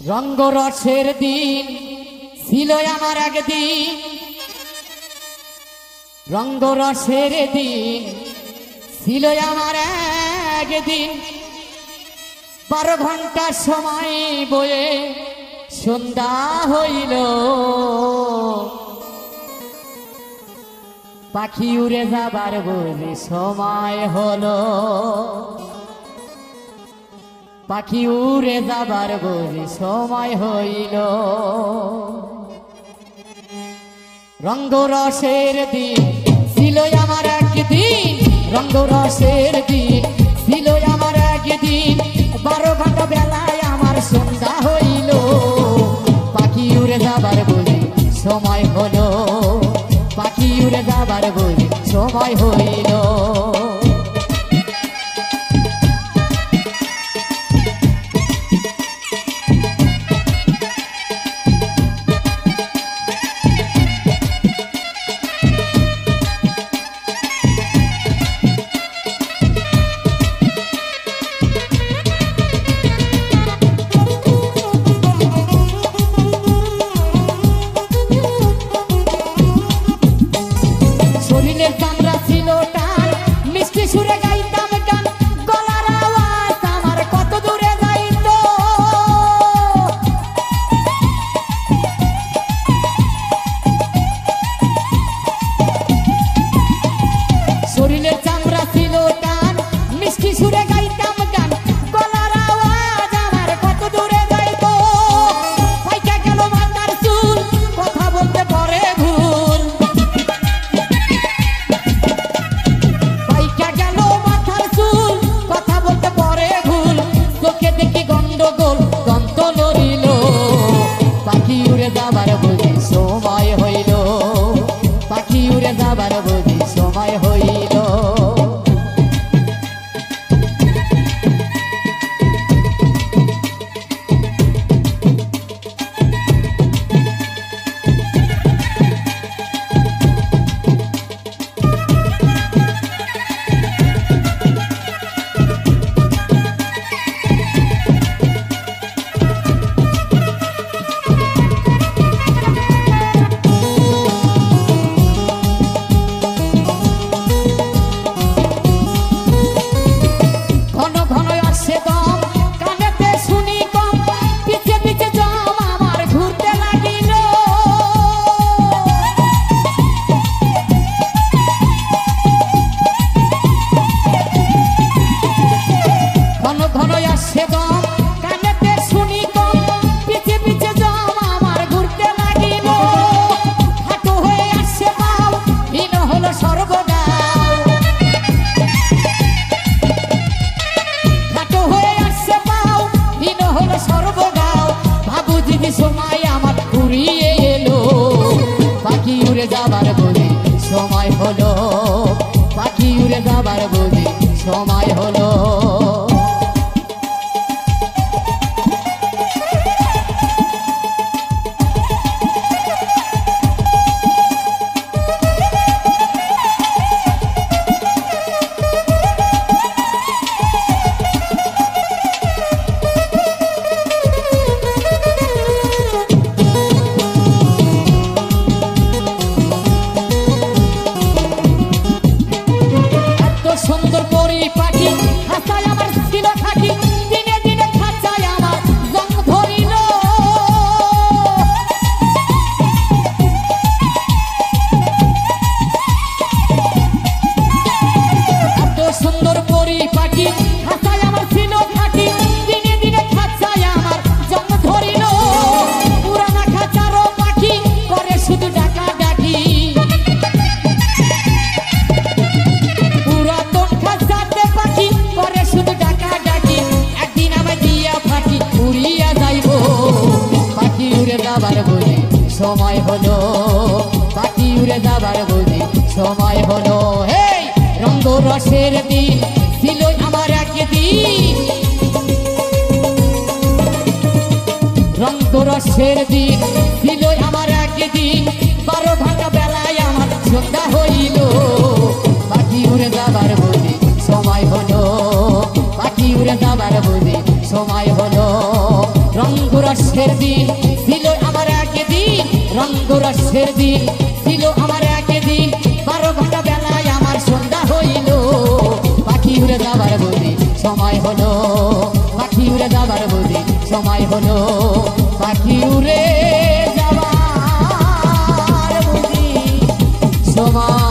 রঙ্গরসের দিন ছিল আমার একদিন, রঙ্গরসের দিন ছিল আমার একদিন। 12 ঘন্টা সময় বয়ে সন্ধ্যা হইল, পাখি উড়ে যাবার বলে সময় হলো, পাখি উড়ে যাবার বলে সময় হইল। রঙ্গরসের দিন ছিল আমার একদিন, রঙ্গরসের দিন ছিল আমার একদিন। 12 ঘন্টা বেলায় আমার সন্ধ্যা হইল, পাখি উড়ে যাবার বলে সময় হলো, পাখি উড়ে যাবার বলে সময় হইল। শরীরের চামড়া ছিল টান, মিষ্টি সুরে গাইতাম গান, গলার আওয়াজ আমার কত দূরে যাইত। শরীরের চামড়া ছিল টান, মিষ্টি সুরে গাইতাম গান, গলার আওয়াজ আমার কত দূরে যাইত। পাইকা গেল মাথার চুল, কথা বলতে পরে ভুল। পাখি উড়ে যাবার বুঝি সময় হইল, পাখি উড়ে যাবার বুঝি সময় হইল। সময় আমার ঘুরিয়ে এলো, পাখি উড়ে যাবার বলে সময় হলো, পাখি উড়ে যাবার বলে সময় হলো। সুন্দর পরিপাটি হাসায় আমার ছিল থাকি, দিনে দিনে খাঁচায় আমার জং ধরিল। এত সুন্দর পরিপাটি হাসায় আমার ছিল থাকি, দিনে দিনে খাঁচায় আমার জং ধরিল। পুরানা খাঁচারও পাখি করে শুধু ডাকা ডাকি, যাবার বলে সময় হলো, পাখি উড়ে যাবার বলে সময় হলো। হে রঙ্গরসের দিন ছিল আমার একদিন, রঙ্গরসের দিন ছিল আমার একদিন। 12 ঘন্টা বেলায় আমার সন্ধ্যা হইল, পাখি উড়ে যাবার বলে সময় হলো, পাখি উড়ে যাবার বলে সময় হলো। রঙ্গরসের রসের দিন ছিল আমার একদিন, রঙ্গরসের দিন ছিল আমার একদিন, 12 ঘন্টা বেলায় আমার সন্ধ্যা হইল। পাখি উড়ে যাবার বুঝি সময় হলো, পাখি উড়ে যাবার বুঝি সময় হলো, পাখি উড়ে যাবার বুঝি সময়